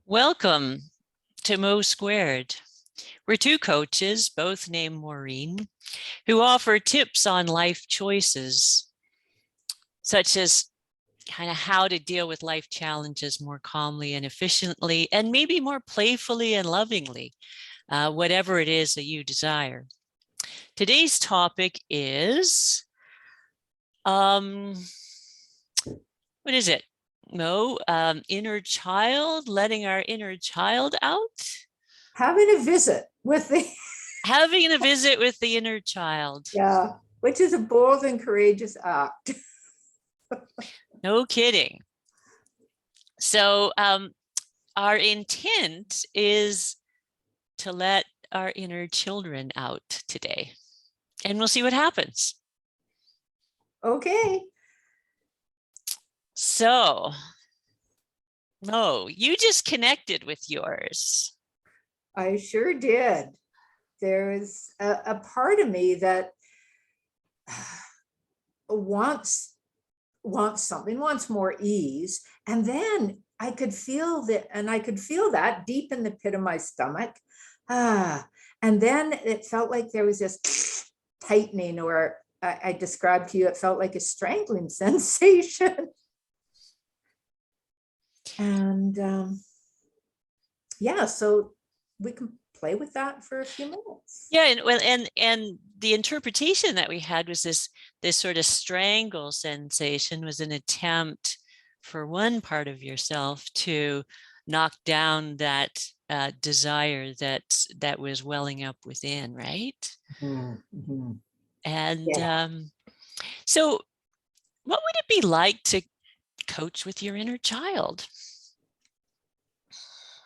Welcome to Mo Squared. We're two coaches, both named Maureen, who offer tips on life choices, such as kind of how to deal with life challenges more calmly and efficiently, and maybe more playfully and lovingly, whatever it is that you desire. Today's topic is, what is it? Mo, inner child, letting our inner child out? Having a visit with the Having a visit with the inner child. yeah, which is a bold and courageous act. No kidding. So our intent is to let our inner children out today, and we'll see what happens. Okay. So, Mo, you just connected with yours. I sure did. There is a part of me that wants something, wants more ease. And then I could feel that, and I could feel that deep in the pit of my stomach. And then it felt like there was this tightening, or I described to you, it felt like a strangling sensation. And yeah, so we can play with that for a few minutes. Yeah, and the interpretation that we had was this sort of strangle sensation was an attempt for one part of yourself to knock down that desire that was welling up within, right? Mm-hmm. And Yeah. So what would it be like to coach with your inner child?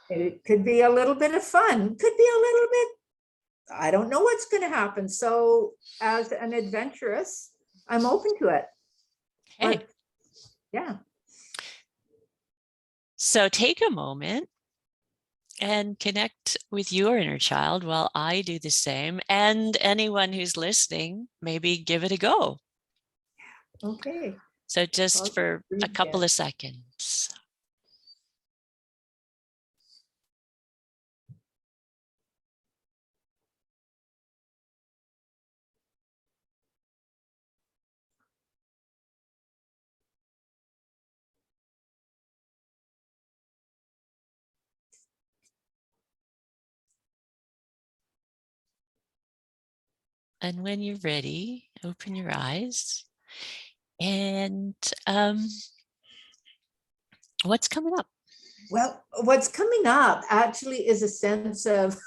It could be a little bit of fun, could be a little bit, I don't know what's going to happen. So as an adventurous, I'm open to it. Okay. But yeah. So take a moment and connect with your inner child while I do the same. And anyone who's listening, maybe give it a go. Okay. So just for a couple of seconds. And when you're ready, open your eyes. And what's coming up? Well, what's coming up actually is a sense of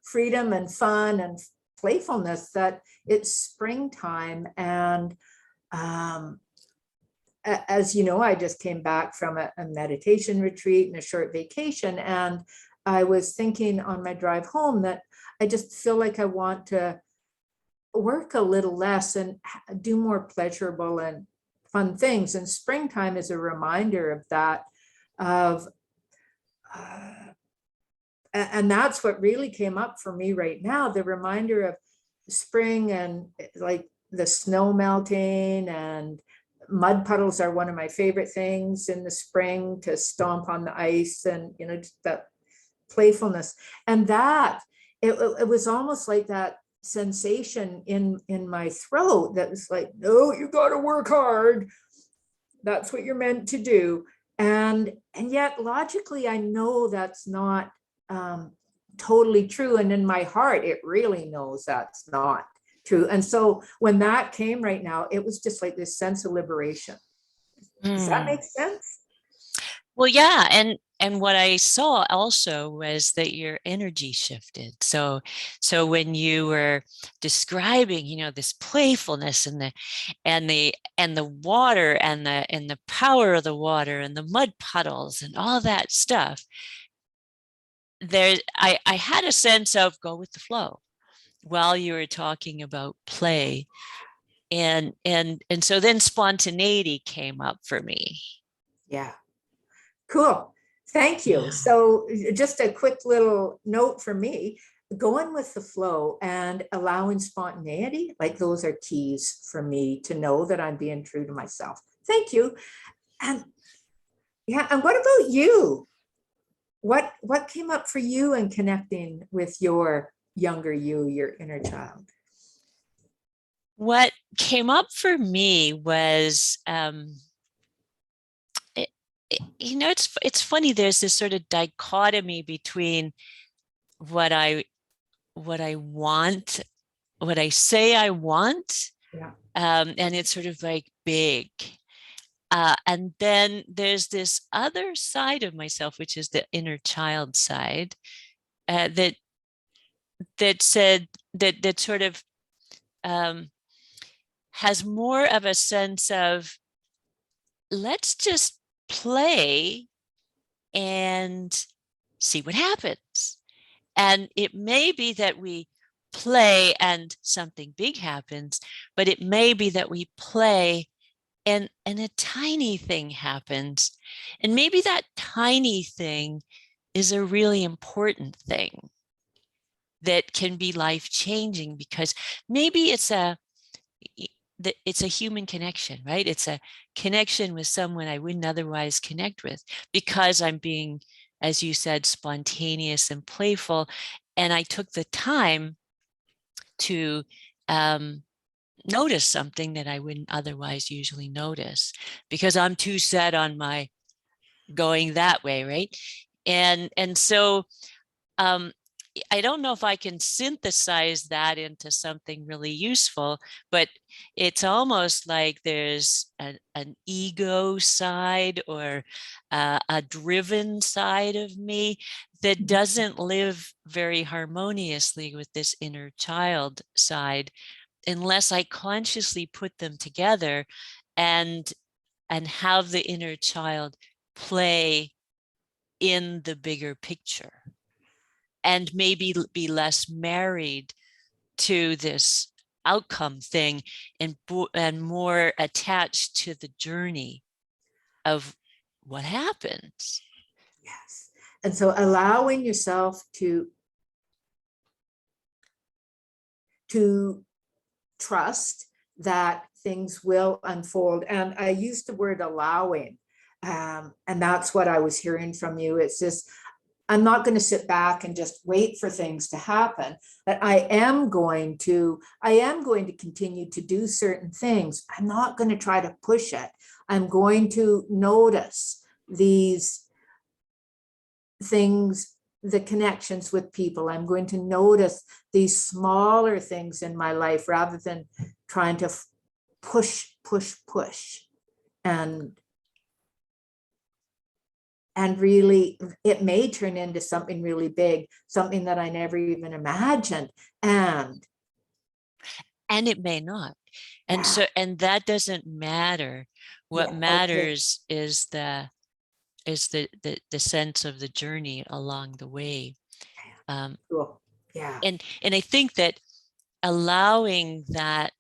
freedom and fun and playfulness, that it's springtime. And as you know, I just came back from a meditation retreat and a short vacation. And I was thinking on my drive home that I just feel like I want to work a little less and do more pleasurable and fun things. And springtime is a reminder of that, of and that's what really came up for me right now, the reminder of spring, and like the snow melting, and mud puddles are one of my favorite things in the spring, to stomp on the ice, and just that playfulness. And that it was almost like that sensation in my throat that was like, no, you got to work hard, that's what you're meant to do. And yet logically I know that's not totally true, and in my heart it really knows that's not true. And so when that came right now, it was just like this sense of liberation. Does that make sense? Well, yeah, and what I saw also was that your energy shifted. So when you were describing, this playfulness and the water and the power of the water and the mud puddles and all that stuff, I had a sense of go with the flow while you were talking about play. And so then spontaneity came up for me. Yeah. Cool. Thank you. So just a quick little note for me, going with the flow and allowing spontaneity, like those are keys for me to know that I'm being true to myself. Thank you. And yeah, and what about you? what came up for you in connecting with your younger you, your inner child? What came up for me was, it's funny. There's this sort of dichotomy between what I want, what I say I want, Yeah. and it's sort of like big. And then there's this other side of myself, which is the inner child side, that said that sort of has more of a sense of, let's just play and see what happens. And it may be that we play and something big happens, but it may be that we play and a tiny thing happens. And maybe that tiny thing is a really important thing that can be life-changing, because maybe it's a human connection, right? It's a connection with someone I wouldn't otherwise connect with, because I'm being, as you said, spontaneous and playful. And I took the time to notice something that I wouldn't otherwise usually notice, because I'm too set on my going that way, right? And so I don't know if I can synthesize that into something really useful, but it's almost like there's an ego side, or a driven side of me that doesn't live very harmoniously with this inner child side, unless I consciously put them together and have the inner child play in the bigger picture, and maybe be less married to this outcome thing, and more attached to the journey of what happens. Yes. And so allowing yourself to trust that things will unfold. And I used the word allowing. And that's what I was hearing from you. It's just, I'm not going to sit back and just wait for things to happen, but I am going to continue to do certain things. I'm not going to try to push it. I'm going to notice these things, the connections with people. I'm going to notice these smaller things in my life, rather than trying to push, and really, it may turn into something really big, something that I never even imagined. And it may not. And so, and that doesn't matter. What matters is the sense of the journey along the way. Cool. Yeah. And I think that allowing that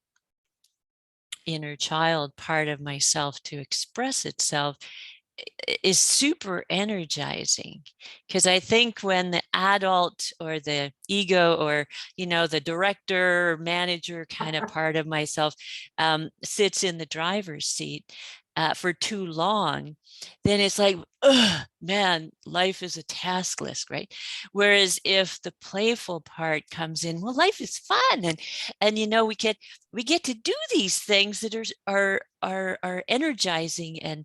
inner child part of myself to express itself is super energizing, because I think when the adult, or the ego, or the director or manager kind of part of myself sits in the driver's seat for too long, then it's like, oh man, life is a task list, right? Whereas if the playful part comes in, well, life is fun, and we get to do these things that are energizing and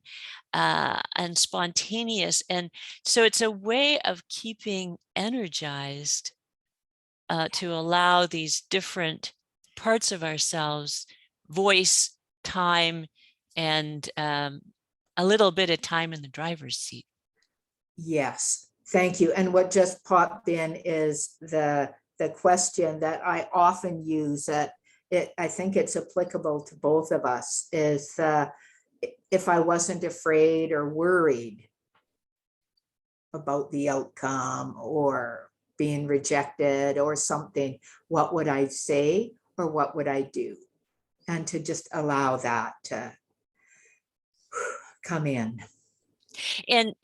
spontaneous. And so it's a way of keeping energized, to allow these different parts of ourselves voice, time, and a little bit of time in the driver's seat. Yes, thank you. And what just popped in is the question that I often use, that I think it's applicable to both of us, is if I wasn't afraid or worried about the outcome or being rejected or something, what would I say or what would I do? And to just allow that to come in. And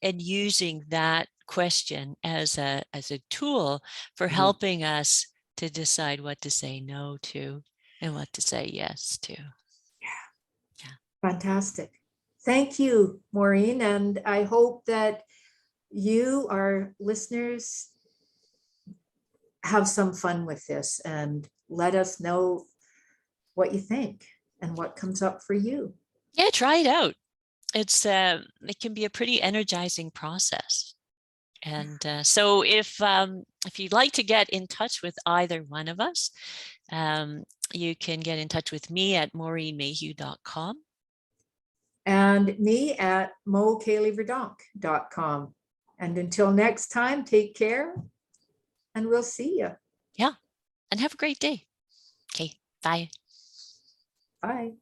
using that question as a tool for helping us to decide what to say no to and what to say yes to. Fantastic. Thank you, Maureen. And I hope that you, our listeners, have some fun with this and let us know what you think and what comes up for you. Yeah, try it out. It can be a pretty energizing process. And so if you'd like to get in touch with either one of us, you can get in touch with me at maureenmayhew.com. And me at mokayleeverdonk.com. And until next time, take care and we'll see you. Yeah, and have a great day. Okay, bye. Bye.